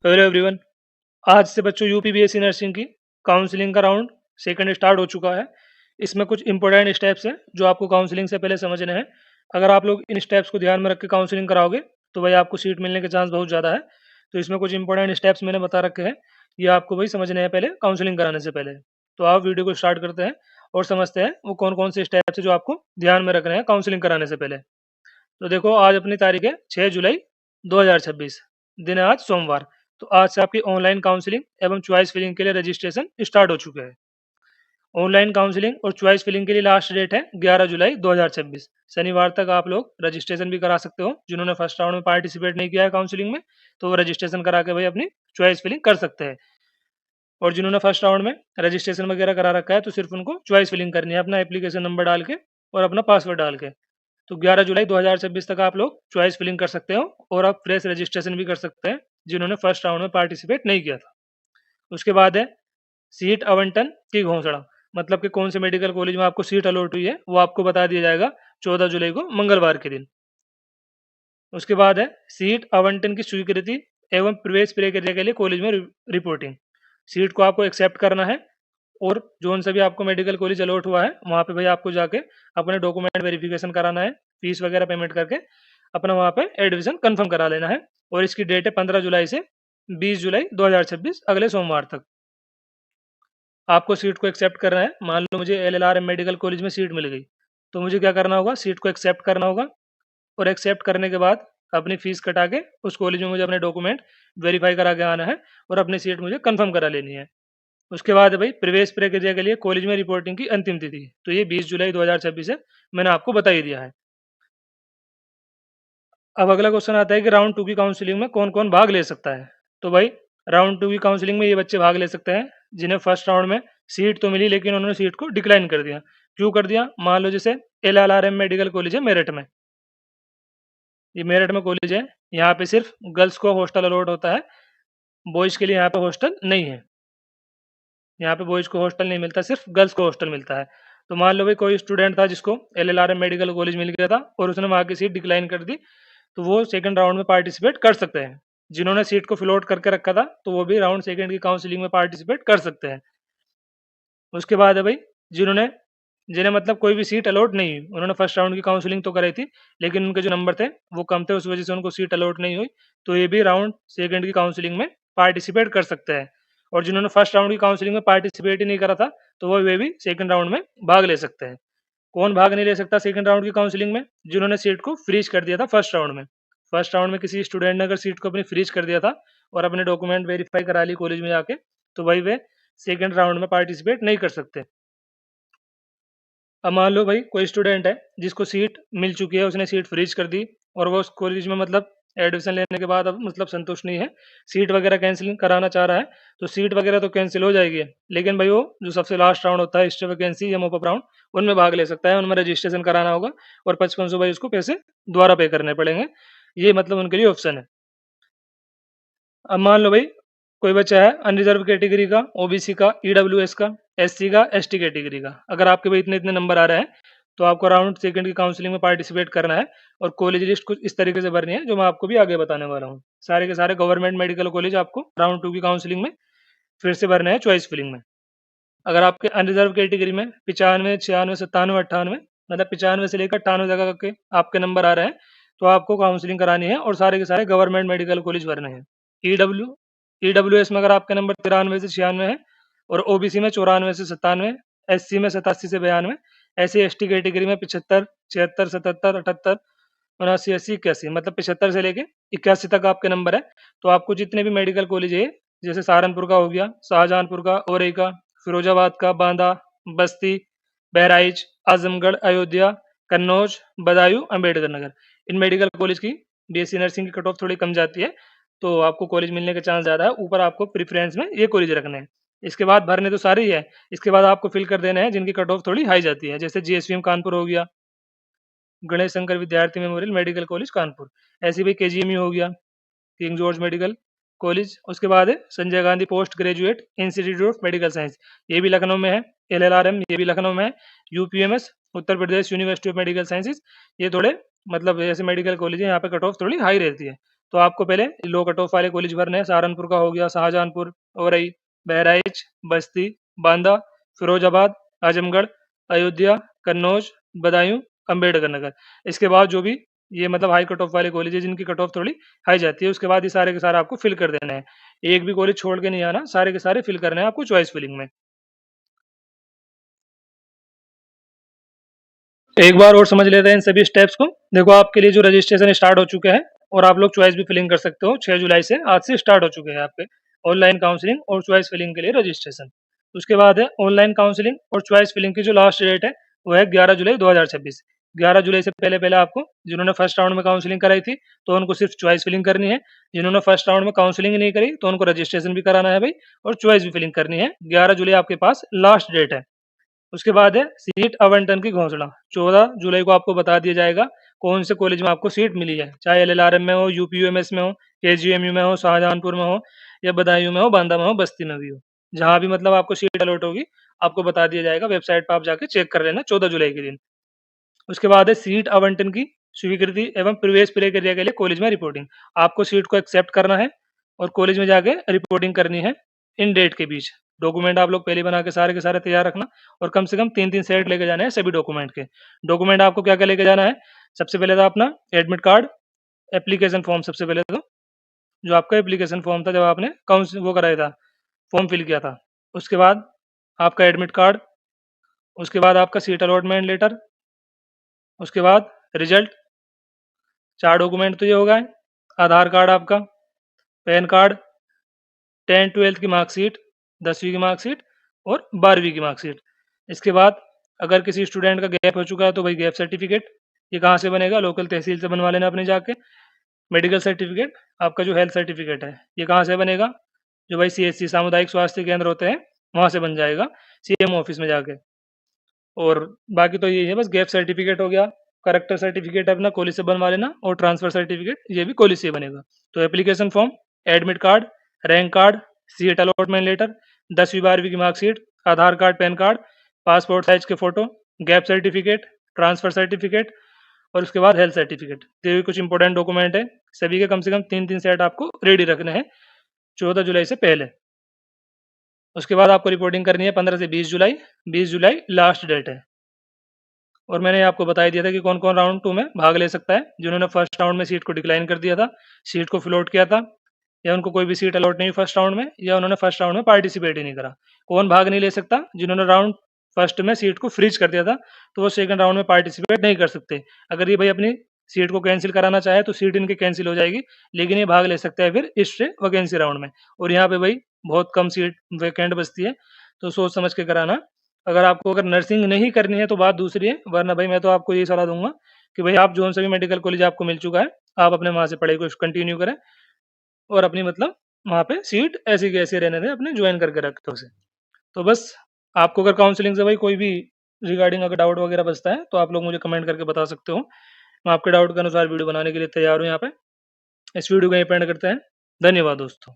Hello everyone. आज से बच्चों यूपीबीएससी नर्सिंग की काउंसलिंग का राउंड सेकंड स्टार्ट हो चुका है। इसमें कुछ इंपॉर्टेंट स्टेप्स हैं जो आपको काउंसलिंग से पहले समझने हैं। अगर आप लोग इन स्टेप्स को ध्यान में रख के काउंसलिंग कराओगे तो भाई आपको सीट मिलने के चांस बहुत ज़्यादा है। तो इसमें कुछ इंपॉर्टेंट स्टेप्स मैंने बता रखे हैं, ये आपको भाई समझने हैं पहले काउंसलिंग कराने से पहले। तो आप वीडियो को स्टार्ट करते हैं और समझते हैं वो कौन कौन से स्टेप्स है जो आपको ध्यान में रखने हैं काउंसलिंग कराने से पहले। तो देखो, आज अपनी तारीख है 6 जुलाई 2026। दिन है आज सोमवार। तो आज से आपकी ऑनलाइन काउंसलिंग एवं चॉइस फिलिंग के लिए रजिस्ट्रेशन स्टार्ट हो चुके हैं। ऑनलाइन काउंसलिंग और चॉइस फिलिंग के लिए लास्ट डेट है 11 जुलाई 2026। शनिवार तक आप लोग रजिस्ट्रेशन भी करा सकते हो। जिन्होंने फर्स्ट राउंड में पार्टिसिपेट नहीं किया है काउंसलिंग में, तो वो रजिस्ट्रेशन करा के भाई अपनी चॉइस फिलिंग कर सकते हैं। और जिन्होंने फर्स्ट राउंड में रजिस्ट्रेशन वगैरह करा रखा है तो सिर्फ उनको चॉइस फिलिंग करनी है अपना एप्लीकेशन नंबर डाल के और अपना पासवर्ड डाल के। तो 11 जुलाई 2026 तक आप लोग चॉइस फिलिंग कर सकते हो और आप फ्रेश रजिस्ट्रेशन भी कर सकते हैं जिन्होंने फर्स्ट राउंड में पार्टिसिपेट नहीं किया था। उसके बाद है सीट आवंटन की घोषणा। मतलब कि कौन से मेडिकल कॉलेज में आपको सीट अलॉट हुई है वो आपको बता दिया जाएगा 14 जुलाई को मंगलवार के दिन। उसके बाद है सीट आवंटन की स्वीकृति एवं प्रवेश प्रक्रिया के लिए कॉलेज में रिपोर्टिंग। सीट को आपको एक्सेप्ट करना है और जोन से भी आपको मेडिकल कॉलेज अलॉट हुआ है वहाँ पे भाई आपको जाके अपने डॉक्यूमेंट वेरिफिकेशन कराना है, फीस वगैरह पेमेंट करके अपना वहाँ पे एडमिशन कंफर्म करा लेना है। और इसकी डेट है 15 जुलाई से 20 जुलाई 2026, अगले सोमवार तक आपको सीट को एक्सेप्ट करना है। मान लो मुझे LLRM मेडिकल कॉलेज में सीट मिल गई, तो मुझे क्या करना होगा, सीट को एक्सेप्ट करना होगा और एक्सेप्ट करने के बाद अपनी फीस कटा के उस कॉलेज में मुझे अपने डॉक्यूमेंट वेरीफाई करा के आना है और अपनी सीट मुझे कंफर्म करा लेनी है। उसके बाद भाई प्रवेश प्रक्रिया के लिए कॉलेज में रिपोर्टिंग की अंतिम तिथि, तो ये 20 जुलाई 2026 है, मैंने आपको बता ही दिया है। अब अगला क्वेश्चन आता है कि राउंड टू की काउंसलिंग में कौन कौन भाग ले सकता है। तो भाई राउंड टू की काउंसलिंग में ये बच्चे भाग ले सकते हैं जिन्हें फर्स्ट राउंड में सीट तो मिली लेकिन उन्होंने सीट को डिक्लाइन कर दिया। क्यों कर दिया? मान लो जैसे LLRM मेडिकल कॉलेज है मेरठ में, ये मेरठ में कॉलेज है, यहाँ पे सिर्फ गर्ल्स को हॉस्टल अलॉट होता है, बॉयज़ के लिए यहाँ पे हॉस्टल नहीं है। यहाँ पे बॉयज़ को हॉस्टल नहीं मिलता, सिर्फ गर्ल्स को हॉस्टल मिलता है। तो मान लो भाई कोई स्टूडेंट था जिसको LLRM मेडिकल कॉलेज मिल गया था और उसने वहाँ की सीट डिक्लाइन कर दी, तो वो सेकंड राउंड में पार्टिसिपेट कर सकते हैं। जिन्होंने सीट को फिल आउट करके रखा था, तो वो भी राउंड सेकंड की काउंसलिंग में पार्टिसिपेट कर सकते हैं। उसके बाद है भाई जिन्होंने जिन्हें मतलब कोई भी सीट अलॉट नहीं हुई, उन्होंने फर्स्ट राउंड की काउंसलिंग तो कराई थी, लेकिन उनके जो नंबर थे वो कम थे, उस वजह से उनको सीट अलॉट नहीं हुई, तो ये भी राउंड सेकंड की काउंसलिंग में पार्टिसिपेट कर सकते हैं। और जिन्होंने फर्स्ट राउंड की काउंसलिंग में पार्टिसिपेट ही नहीं करा था, तो वो वे भी सेकंड राउंड में भाग ले सकते हैं। कौन भाग नहीं ले सकता सेकंड राउंड की काउंसलिंग में? जिन्होंने सीट को फ्रीज कर दिया था फर्स्ट राउंड में। फर्स्ट राउंड में किसी स्टूडेंट ने अगर सीट को अपनी फ्रीज कर दिया था और अपने डॉक्यूमेंट वेरीफाई करा ली कॉलेज में जाके, तो भाई वे सेकंड राउंड में पार्टिसिपेट नहीं कर सकते। अब मान लो भाई कोई स्टूडेंट है जिसको सीट मिल चुकी है, उसने सीट फ्रीज कर दी और वो उस कॉलेज में मतलब एडमिशन लेने के बाद अब मतलब संतुष्ट नहीं है, सीट वगैरह कैंसिल कराना चाह रहा है, तो सीट वगैरह तो कैंसिल हो जाएगी, लेकिन भाई वो जो सबसे लास्ट राउंड होता है हिस्ट्री वैकेंसी या मॉपअप राउंड, उनमें भाग ले सकता है। उनमें रजिस्ट्रेशन कराना होगा और 5500 भाई उसको पैसे दोबारा पे करने पड़ेंगे। ये मतलब उनके लिए ऑप्शन है। अब मान लो भाई कोई बच्चा है अनरिजर्व कैटेगरी का, ओबीसी का, ईडब्ल्यूएस का, एससी का, एसटी कैटेगरी का, अगर आपके भाई इतने इतने नंबर आ रहे हैं, तो आपको राउंड सेकंड की काउंसलिंग में पार्टिसिपेट करना है और कॉलेज लिस्ट कुछ इस तरीके से भरनी है जो मैं आपको भी आगे बताने वाला हूँ। सारे के सारे गवर्नमेंट मेडिकल कॉलेज आपको राउंड टू की काउंसलिंग में फिर से भरने हैं चॉइस फिलिंग में। अगर आपके अनरिजर्व कैटेगरी में 95, 96, 97, 98, मतलब 95 से लेकर 98 तक के आपके नंबर आ रहे हैं, तो आपको काउंसलिंग करानी है और सारे के सारे गवर्नमेंट मेडिकल कॉलेज भरने हैं। ईडब्ल्यू ईडब्ल्यूएस में अगर आपका नंबर 93 से 96 है और ओबीसी में 94 से 97, एससी में 87 से 92, ऐसे एसटी कैटेगरी में 75, 76, 77, 78, 79, 80, 81, मतलब 75 से लेके 81 तक आपके नंबर है, तो आपको जितने भी मेडिकल कॉलेज है, जैसे सहारनपुर का हो गया, शाहजहांपुर का, औरई का, फिरोजाबाद का, बांदा, बस्ती, बहराइच, आजमगढ़, अयोध्या, कन्नौज, बदायूं, अंबेडकर नगर, इन मेडिकल कॉलेज की बीएससी नर्सिंग की कट ऑफ थोड़ी कम जाती है, तो आपको कॉलेज मिलने के चांस ज़्यादा है। ऊपर आपको प्रेफरेंस में ये कॉलेज रखने हैं। इसके बाद भरने तो सारे ही है, इसके बाद आपको फिल कर देना है जिनकी कट ऑफ थोड़ी हाई जाती है, जैसे जीएसवीएम कानपुर हो गया, गणेश शंकर विद्यार्थी मेमोरियल मेडिकल कॉलेज कानपुर, ऐसे भी केजीएमयू हो गया, किंग जॉर्ज मेडिकल कॉलेज। उसके बाद है Sanjay Gandhi post graduate institute of medical science, ये भी लखनऊ में है। LLRM ये भी लखनऊ में है। यूपीएमएस Uttar Pradesh university of medical sciences, ये थोड़े मतलब ऐसे मेडिकल कॉलेज है यहाँ पे कट ऑफ थोड़ी हाई रहती है, तो आपको पहले लो कट ऑफ वाले कॉलेज भरने हैं। सहारनपुर का हो गया, शाहजहानपुर, औरई, बहराइच, बस्ती, बांदा, फिरोजाबाद, आजमगढ़, अयोध्या, कन्नौज, बदायूं, अम्बेडकर नगर। इसके बाद जो भी ये मतलब हाई कट ऑफ वाले कॉलेज है जिनकी कट ऑफ थोड़ी हाई जाती है, उसके बाद ये सारे के सारे आपको फिल कर देना है। एक भी कॉलेज छोड़ के नहीं आना, सारे के सारे फिल करने हैं आपको चॉइस फिलिंग में। एक बार और समझ लेते हैं इन सभी स्टेप्स को। देखो, आपके लिए जो रजिस्ट्रेशन स्टार्ट हो चुके हैं और आप लोग चॉइस भी फिलिंग कर सकते हो। 6 जुलाई से आज से स्टार्ट हो चुके हैं आपके ऑनलाइन काउंसलिंग और चॉइस फिलिंग के लिए रजिस्ट्रेशन। उसके बाद है ऑनलाइन काउंसलिंग और चॉइस फिलिंग की जो लास्ट डेट है वो है 11 जुलाई 2026। 11 जुलाई से पहले पहले आपको जिन्होंने फर्स्ट राउंड में काउंसलिंग कराई थी तो उनको सिर्फ चॉइस फिलिंग करनी है। जिन्होंने फर्स्ट राउंड में काउंसलिंग नहीं करी तो उनको रजिस्ट्रेशन भी कराना है भाई, और चॉइस भी फिलिंग करनी है। 11 जुलाई आपके पास लास्ट डेट है। उसके बाद है सीट आवंटन की घोषणा। 14 जुलाई को आपको बता दिया जाएगा कौन से कॉलेज में आपको सीट मिली है, चाहे एलएलआरएम में हो, यूपीयूएमएस में हो, केजीएमयू में हो, शाहजहानपुर में हो, या बदायूं में हो, बांदा में हो, बस्ती में भी हो। जहां भी मतलब आपको सीट अलॉट होगी आपको बता दिया जाएगा। वेबसाइट पर आप जाके चेक कर लेना 14 जुलाई के दिन। उसके बाद है सीट आवंटन की स्वीकृति एवं प्रवेश प्रक्रिया के लिए कॉलेज में रिपोर्टिंग। आपको सीट को एक्सेप्ट करना है और कॉलेज में जाके रिपोर्टिंग करनी है इन डेट के बीच। डॉक्यूमेंट आप लोग पहले बना के सारे तैयार रखना, और कम से कम 3-3 सेट लेके जाना है सभी डॉक्यूमेंट के। डॉक्यूमेंट आपको क्या क्या लेके जाना है? सबसे पहले तो अपना एडमिट कार्ड, एप्लीकेशन फॉर्म सबसे पहले तो, जो आपका एप्लीकेशन फॉर्म था जब आपने काउंस वो कराया था, फॉर्म फिल किया था। उसके बाद आपका एडमिट कार्ड, उसके बाद आपका सीट अलॉटमेंट लेटर, उसके बाद रिजल्ट। 4 डॉक्यूमेंट तो ये हो गए। आधार कार्ड आपका, पैन कार्ड, 10th-12th की मार्कशीट, 10वीं की मार्कशीट और 12वीं की मार्कशीट। इसके बाद अगर किसी स्टूडेंट का गैप हो चुका है तो भाई गैप सर्टिफिकेट। ये कहाँ से बनेगा? लोकल तहसील से बनवा लेना अपने जाके। मेडिकल सर्टिफिकेट, आपका जो हेल्थ सर्टिफिकेट है, ये कहाँ से बनेगा? जो भाई सीएचसी सामुदायिक स्वास्थ्य केंद्र होते हैं वहाँ से बन जाएगा, सीएम ऑफिस में जाके। और बाकी तो यही है, बस गैप सर्टिफिकेट हो गया, करेक्टर सर्टिफिकेट अपना कॉलेज से बनवा लेना, और ट्रांसफर सर्टिफिकेट ये भी कॉलेज से ही बनेगा। तो application form, admit card, rank card, seat allotment letter, 10वीं 12वीं की marksheet, Aadhaar card, PAN card, passport size के photo, gap certificate, transfer certificate और उसके बाद हेल्थ सर्टिफिकेट। तो ये भी कुछ इंपॉर्टेंट डॉक्यूमेंट है। सभी के कम से कम 3-3 सेट आपको रेडी रखने हैं 14 जुलाई से पहले। उसके बाद आपको रिपोर्टिंग करनी है 15 से 20 जुलाई। 20 जुलाई लास्ट डेट है। और मैंने आपको बता ही दिया था कि कौन-कौन राउंड 2 में भाग ले सकता है। जिन्होंने फर्स्ट राउंड में सीट को डिक्लाइन कर दिया था, सीट को फ्लोट किया था, या उनको कोई भी सीट अलॉट नहीं हुई फर्स्ट राउंड में, या उन्होंने फर्स्ट राउंड में पार्टिसिपेट ही नहीं करा। कौन भाग नहीं ले सकता? जिन्होंने राउंड फर्स्ट में सीट को फ्रीज कर दिया था, तो वो सेकंड राउंड में पार्टिसिपेट नहीं कर सकते। अगर ये भाई अपनी सीट को कैंसिल कराना चाहे तो सीट इनकी कैंसिल हो जाएगी, लेकिन ये भाग ले सकता है फिर इस वैकेंसी राउंड में। और यहाँ पे भाई बहुत कम सीट वैकेंट बचती है, तो सोच समझ के कराना। अगर नर्सिंग नहीं करनी है तो बात दूसरी है, वरना भाई मैं तो आपको यही सलाह दूंगा कि भाई आप जोन सा भी मेडिकल कॉलेज आपको मिल चुका है, आप अपने वहाँ से पढ़ाई को कंटिन्यू करें, और अपनी मतलब वहाँ पे सीट ऐसी की ऐसी रहने दें, अपने ज्वाइन करके रखें उसे। तो बस, आपको अगर काउंसलिंग से भाई कोई भी रिगार्डिंग अगर डाउट वगैरह बचता है तो आप लोग मुझे कमेंट करके बता सकते हो। मैं आपके डाउट के अनुसार वीडियो बनाने के लिए तैयार हूँ यहाँ पे। इस वीडियो को यहीं पे एंड करते हैं। धन्यवाद दोस्तों।